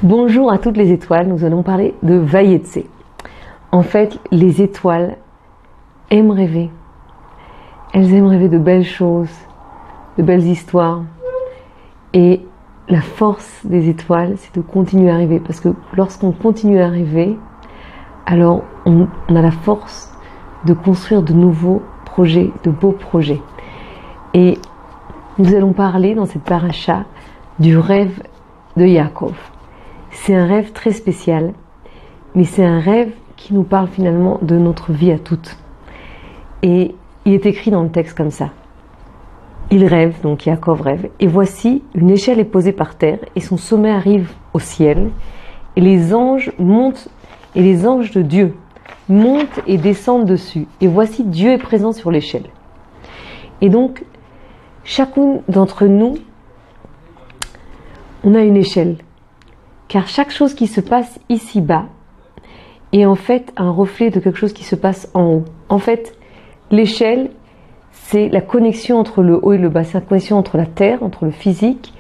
Bonjour à toutes les étoiles, nous allons parler de Vayetse. En fait, les étoiles aiment rêver. Elles aiment rêver de belles choses, de belles histoires. Et la force des étoiles, c'est de continuer à rêver. Parce que lorsqu'on continue à rêver, alors on a la force de construire de nouveaux projets, de beaux projets. Et nous allons parler dans cette paracha du rêve de Yaakov. C'est un rêve très spécial, mais c'est un rêve qui nous parle finalement de notre vie à toutes. Et il est écrit dans le texte comme ça. Il rêve, donc Yaakov rêve, et voici, une échelle est posée par terre, et son sommet arrive au ciel, et les anges montent, et les anges de Dieu montent et descendent dessus. Et voici, Dieu est présent sur l'échelle. Et donc, chacun d'entre nous, on a une échelle. Car chaque chose qui se passe ici-bas est en fait un reflet de quelque chose qui se passe en haut. En fait, l'échelle, c'est la connexion entre le haut et le bas. C'est la connexion entre la terre, entre le physique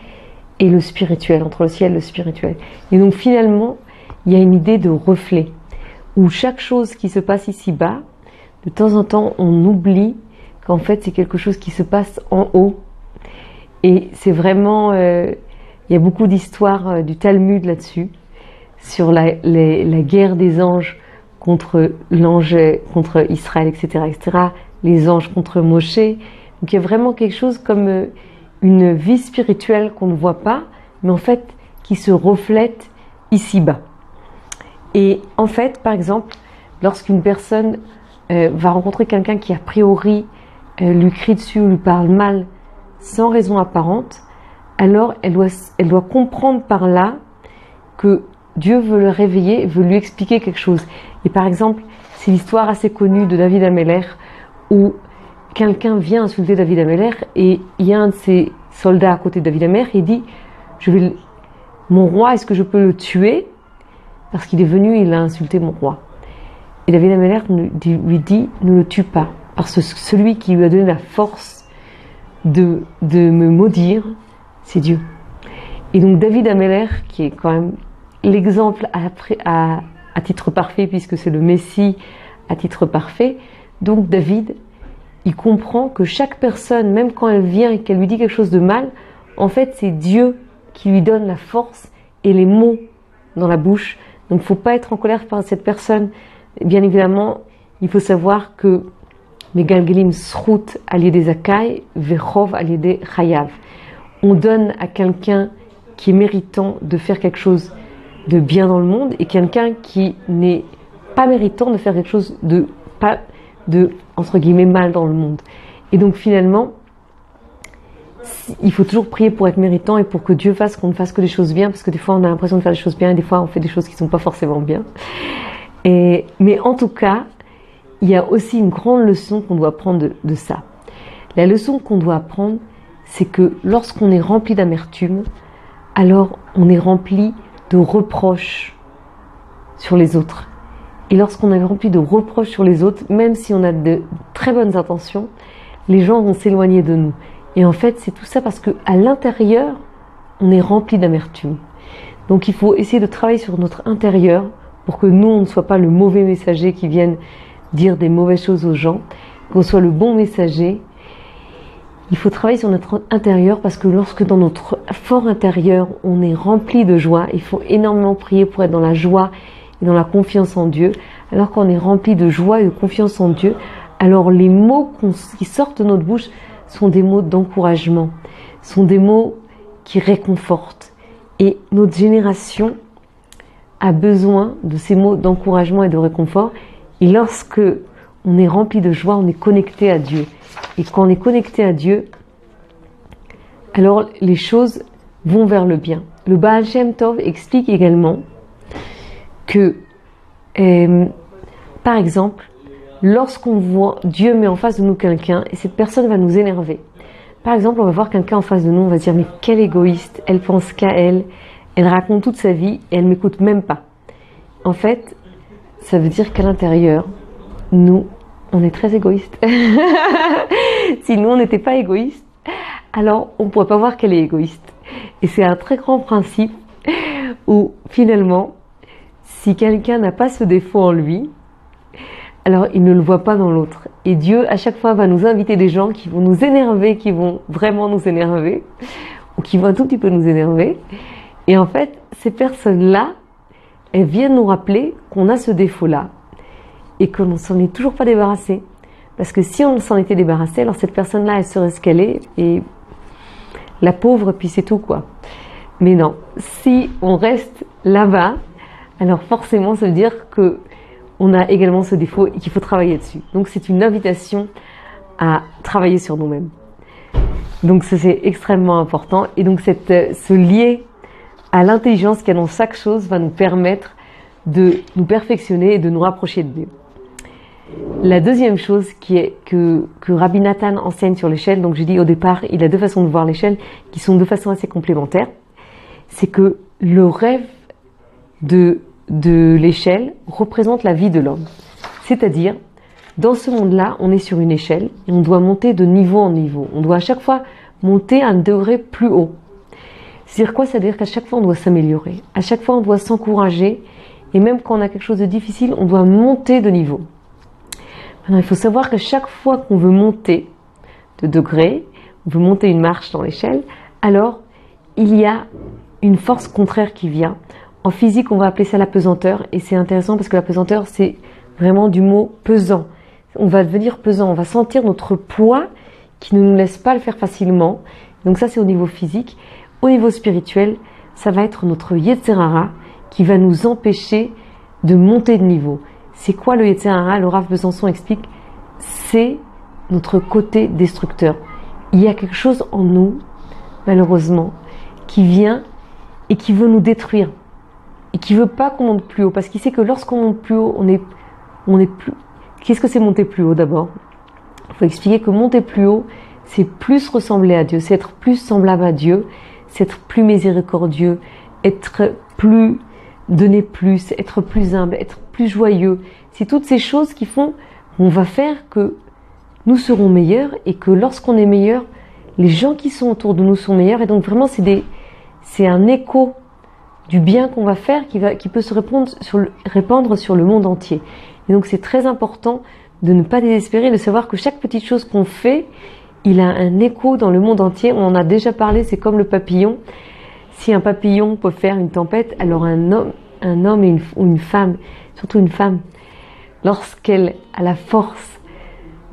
et le spirituel, entre le ciel et le spirituel. Et donc finalement, il y a une idée de reflet, où chaque chose qui se passe ici-bas, de temps en temps, on oublie qu'en fait, c'est quelque chose qui se passe en haut. Et c'est vraiment... il y a beaucoup d'histoires du Talmud là-dessus, sur la guerre des anges contre Israël, etc., etc., les anges contre Moshe. Donc il y a vraiment quelque chose comme une vie spirituelle qu'on ne voit pas, mais en fait qui se reflète ici-bas. Et en fait, par exemple, lorsqu'une personne va rencontrer quelqu'un qui a priori lui crie dessus ou lui parle mal sans raison apparente, alors elle doit comprendre par là que Dieu veut le réveiller, veut lui expliquer quelque chose. Et par exemple, c'est l'histoire assez connue de David Ameller, où quelqu'un vient insulter David Ameller, et il y a un de ses soldats à côté de David Ameller, et il dit, mon roi, est-ce que je peux le tuer? Parce qu'il est venu, il a insulté mon roi. Et David Ameller lui dit, ne le tue pas, parce que celui qui lui a donné la force de me maudire, c'est Dieu. Et donc David Ameller, qui est quand même l'exemple à titre parfait, puisque c'est le Messie à titre parfait, donc David, il comprend que chaque personne, même quand elle vient et qu'elle lui dit quelque chose de mal, en fait c'est Dieu qui lui donne la force et les mots dans la bouche. Donc il ne faut pas être en colère par cette personne. Bien évidemment, il faut savoir que Megalgelim Srout al-Yedei Zakai, Vechov al-Yedei Chayav. On donne à quelqu'un qui est méritant de faire quelque chose de bien dans le monde et quelqu'un qui n'est pas méritant de faire quelque chose de entre guillemets mal dans le monde. Et donc finalement, il faut toujours prier pour être méritant et pour que Dieu fasse qu'on ne fasse que des choses bien, parce que des fois on a l'impression de faire des choses bien et des fois on fait des choses qui ne sont pas forcément bien. Mais en tout cas, il y a aussi une grande leçon qu'on doit apprendre de ça. La leçon qu'on doit apprendre, c'est que lorsqu'on est rempli d'amertume, alors on est rempli de reproches sur les autres. Et lorsqu'on est rempli de reproches sur les autres, même si on a de très bonnes intentions, les gens vont s'éloigner de nous. Et en fait, c'est tout ça parce qu'à l'intérieur, on est rempli d'amertume. Donc il faut essayer de travailler sur notre intérieur pour que nous, on ne soit pas le mauvais messager qui vienne dire des mauvaises choses aux gens, qu'on soit le bon messager. Il faut travailler sur notre intérieur, parce que lorsque dans notre fort intérieur, on est rempli de joie, il faut énormément prier pour être dans la joie et dans la confiance en Dieu. Alors qu'on est rempli de joie et de confiance en Dieu, alors les mots qui sortent de notre bouche sont des mots d'encouragement, sont des mots qui réconfortent. Et notre génération a besoin de ces mots d'encouragement et de réconfort. Et lorsque on est rempli de joie, on est connecté à Dieu. Et quand on est connecté à Dieu, alors les choses vont vers le bien. Le Baal Shem Tov explique également que, par exemple, lorsqu'on voit Dieu met en face de nous quelqu'un et cette personne va nous énerver. Par exemple, on va voir quelqu'un en face de nous, on va se dire, mais quelle égoïste, elle pense qu'à elle, elle raconte toute sa vie et elle ne m'écoute même pas. En fait, ça veut dire qu'à l'intérieur, nous, on est très égoïste. Si nous, on n'était pas égoïste, alors on ne pourrait pas voir qu'elle est égoïste. Et c'est un très grand principe où finalement, si quelqu'un n'a pas ce défaut en lui, alors il ne le voit pas dans l'autre. Et Dieu, à chaque fois, va nous inviter des gens qui vont nous énerver, qui vont vraiment nous énerver, ou qui vont un tout petit peu nous énerver. Et en fait, ces personnes-là, elles viennent nous rappeler qu'on a ce défaut-là et qu'on ne s'en est toujours pas débarrassé. Parce que si on s'en était débarrassé, alors cette personne-là, elle serait ce qu'elle est, et la pauvre, puis c'est tout, quoi. Mais non, si on reste là-bas, alors forcément, ça veut dire que on a également ce défaut et qu'il faut travailler dessus. Donc c'est une invitation à travailler sur nous-mêmes. Donc ça, c'est extrêmement important. Et donc ce lier à l'intelligence qu'il y a dans chaque chose va nous permettre de nous perfectionner et de nous rapprocher de Dieu. La deuxième chose que Rabbi Nathan enseigne sur l'échelle, donc j'ai dit au départ, il a deux façons de voir l'échelle qui sont deux façons assez complémentaires, c'est que le rêve de l'échelle représente la vie de l'homme. C'est-à-dire, dans ce monde-là, on est sur une échelle et on doit monter de niveau en niveau. On doit à chaque fois monter à un degré plus haut. C'est-à-dire quoi? C'est-à-dire qu'à chaque fois, on doit s'améliorer. À chaque fois, on doit s'encourager. Et même quand on a quelque chose de difficile, on doit monter de niveau. Maintenant, il faut savoir que chaque fois qu'on veut monter de degré, on veut monter une marche dans l'échelle, alors il y a une force contraire qui vient. En physique, on va appeler ça la pesanteur. Et c'est intéressant parce que la pesanteur, c'est vraiment du mot pesant. On va devenir pesant. On va sentir notre poids qui ne nous laisse pas le faire facilement. Donc ça, c'est au niveau physique. Au niveau spirituel, ça va être notre Yetzer Hara qui va nous empêcher de monter de niveau. C'est quoi le Yetzer Hara? Le Rav Besançon explique, c'est notre côté destructeur. Il y a quelque chose en nous, malheureusement, qui vient et qui veut nous détruire. Et qui veut pas qu'on monte plus haut. Parce qu'il sait que lorsqu'on monte plus haut, on est plus... Qu'est-ce que c'est monter plus haut d'abord? Il faut expliquer que monter plus haut, c'est plus ressembler à Dieu, c'est être plus semblable à Dieu, c'est être plus miséricordieux, être plus, donner plus, être plus humble, être plus joyeux. C'est toutes ces choses qui font, on va faire que nous serons meilleurs et que lorsqu'on est meilleur, les gens qui sont autour de nous sont meilleurs. Et donc vraiment, c'est un écho du bien qu'on va faire qui peut se répandre sur le monde entier. Et donc c'est très important de ne pas désespérer, de savoir que chaque petite chose qu'on fait, il a un écho dans le monde entier. On en a déjà parlé, c'est comme le papillon. Si un papillon peut faire une tempête, alors un homme ou une femme, surtout une femme, lorsqu'elle a la force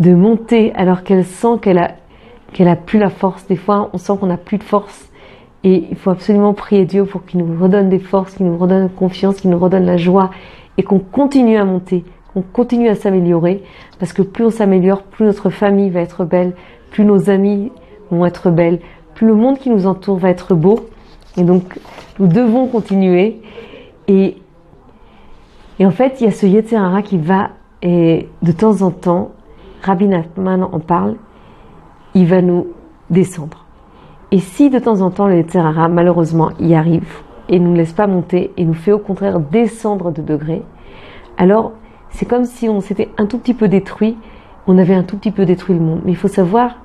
de monter, alors qu'elle sent qu'elle a plus la force, des fois on sent qu'on n'a plus de force, et il faut absolument prier Dieu pour qu'il nous redonne des forces, qu'il nous redonne confiance, qu'il nous redonne la joie, et qu'on continue à monter, qu'on continue à s'améliorer, parce que plus on s'améliore, plus notre famille va être belle, plus nos amis vont être belles, plus le monde qui nous entoure va être beau. Et donc, nous devons continuer. Et en fait, il y a ce Yetzer Hara qui va, et de temps en temps, Rabbi Nachman en parle, il va nous descendre. Et si de temps en temps, le Yetzer Hara, malheureusement, y arrive, et ne nous laisse pas monter, et nous fait au contraire descendre de degrés, alors c'est comme si on s'était un tout petit peu détruit, on avait un tout petit peu détruit le monde. Mais il faut savoir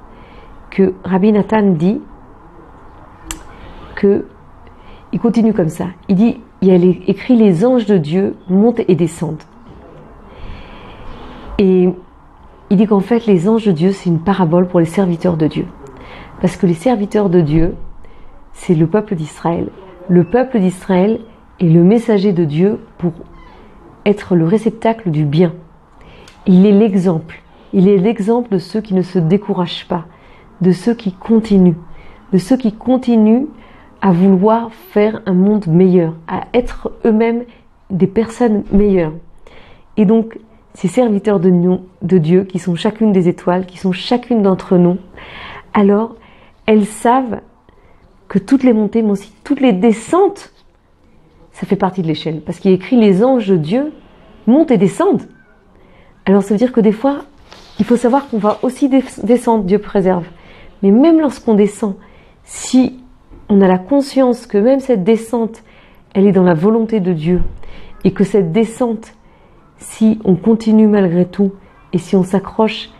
que Rabbi Nathan dit que, il continue comme ça, il dit, il y a écrit les anges de Dieu montent et descendent. Et il dit qu'en fait les anges de Dieu c'est une parabole pour les serviteurs de Dieu. Parce que les serviteurs de Dieu, c'est le peuple d'Israël. Le peuple d'Israël est le messager de Dieu pour être le réceptacle du bien. Il est l'exemple. Il est l'exemple de ceux qui ne se découragent pas, de ceux qui continuent, à vouloir faire un monde meilleur, à être eux-mêmes des personnes meilleures. Et donc, ces serviteurs de Dieu, qui sont chacune des étoiles, qui sont chacune d'entre nous, alors, elles savent que toutes les montées, mais aussi toutes les descentes, ça fait partie de l'échelle. Parce qu'il y a écrit les anges de Dieu montent et descendent. Alors, ça veut dire que des fois, il faut savoir qu'on va aussi descendre, Dieu préserve. Mais même lorsqu'on descend, si on a la conscience que même cette descente, elle est dans la volonté de Dieu, et que cette descente, si on continue malgré tout, et si on s'accroche,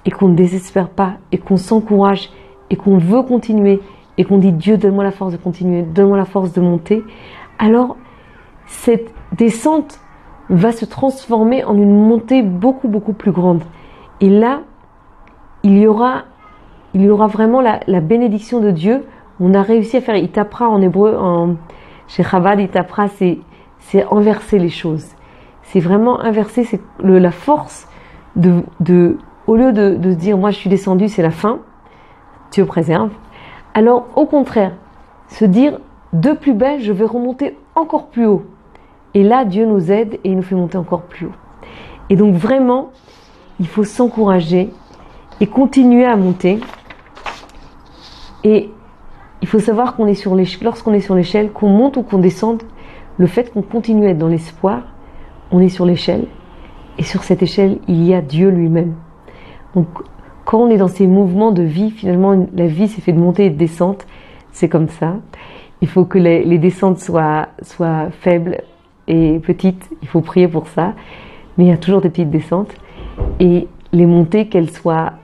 et qu'on ne désespère pas, et qu'on s'encourage, et qu'on veut continuer, et qu'on dit Dieu, donne-moi la force de continuer, donne-moi la force de monter, alors cette descente va se transformer en une montée beaucoup plus grande. Et là, il y aura vraiment la bénédiction de Dieu. On a réussi à faire itapra en hébreu, chez Chabad, itapra, c'est inverser les choses. C'est vraiment inverser, c'est la force au lieu de se dire moi je suis descendu, c'est la fin, Dieu préserve. Alors au contraire, se dire de plus belle, je vais remonter encore plus haut. Et là, Dieu nous aide et il nous fait monter encore plus haut. Et donc vraiment, il faut s'encourager et continuer à monter. Et il faut savoir qu'on est lorsqu'on est sur l'échelle, qu'on monte ou qu'on descende, le fait qu'on continue à être dans l'espoir, on est sur l'échelle. Et sur cette échelle, il y a Dieu lui-même. Donc, quand on est dans ces mouvements de vie, finalement, la vie c'est fait de montée et de descente. C'est comme ça. Il faut que les descentes soient faibles et petites. Il faut prier pour ça. Mais il y a toujours des petites descentes. Et les montées, qu'elles soient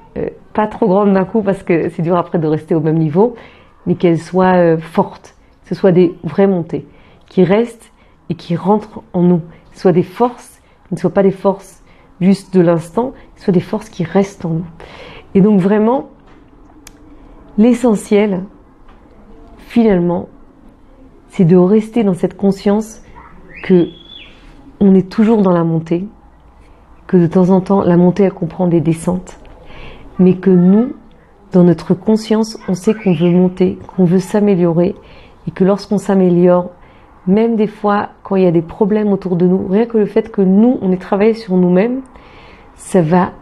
pas trop grandes d'un coup, parce que c'est dur après de rester au même niveau, mais qu'elles soient fortes. Que ce soit des vraies montées qui restent et qui rentrent en nous. Que ce soit des forces, qui ne soient pas des forces juste de l'instant, que ce soit des forces qui restent en nous. Et donc vraiment, l'essentiel, finalement, c'est de rester dans cette conscience que on est toujours dans la montée, que de temps en temps, la montée, elle comprend des descentes, mais que nous, dans notre conscience, on sait qu'on veut monter, qu'on veut s'améliorer, et que lorsqu'on s'améliore, même des fois, quand il y a des problèmes autour de nous, rien que le fait que nous, on ait travaillé sur nous-mêmes, ça va,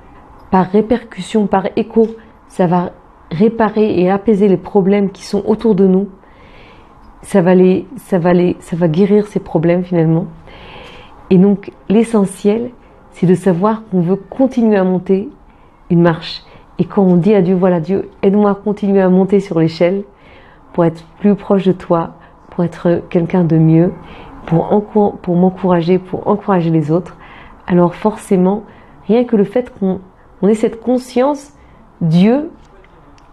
par répercussion, par écho, ça va réparer et apaiser les problèmes qui sont autour de nous. Ça va guérir ces problèmes finalement. Et donc, l'essentiel, c'est de savoir qu'on veut continuer à monter une marche. Et quand on dit à Dieu, voilà Dieu, aide-moi à continuer à monter sur l'échelle pour être plus proche de toi, pour être quelqu'un de mieux, pour m'encourager, pour encourager les autres. Alors forcément, rien que le fait qu'on ait cette conscience, Dieu,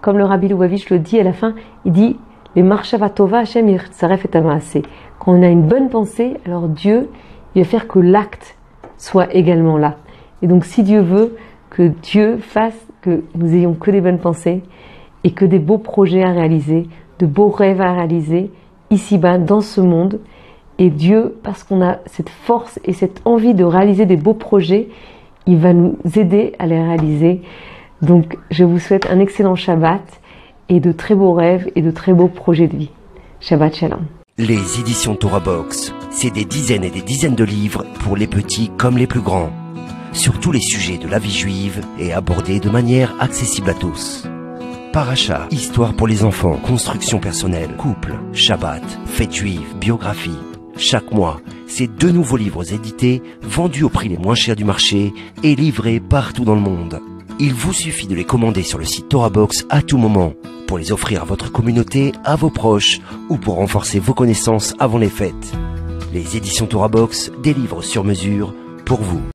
comme le Rabbi Lubavitch le dit à la fin, il dit les marshava tova Hashem yitzaref et amaaseh. Quand on a une bonne pensée, alors Dieu, il va faire que l'acte soit également là. Et donc si Dieu veut que Dieu fasse que nous ayons que des bonnes pensées et que des beaux projets à réaliser, de beaux rêves à réaliser ici-bas dans ce monde, et Dieu, parce qu'on a cette force et cette envie de réaliser des beaux projets, il va nous aider à les réaliser. Donc je vous souhaite un excellent Shabbat et de très beaux rêves et de très beaux projets de vie. Shabbat Shalom. Les éditions Torah Box, c'est des dizaines et des dizaines de livres pour les petits comme les plus grands, sur tous les sujets de la vie juive et abordés de manière accessible à tous. Paracha, histoire pour les enfants, construction personnelle, couple, Shabbat, fête juive, biographie. Chaque mois, c'est 2 nouveaux livres édités, vendus au prix les moins chers du marché et livrés partout dans le monde. Il vous suffit de les commander sur le site Torah Box à tout moment, pour les offrir à votre communauté, à vos proches, ou pour renforcer vos connaissances avant les fêtes. Les éditions Torah Box, des livres sur mesure pour vous.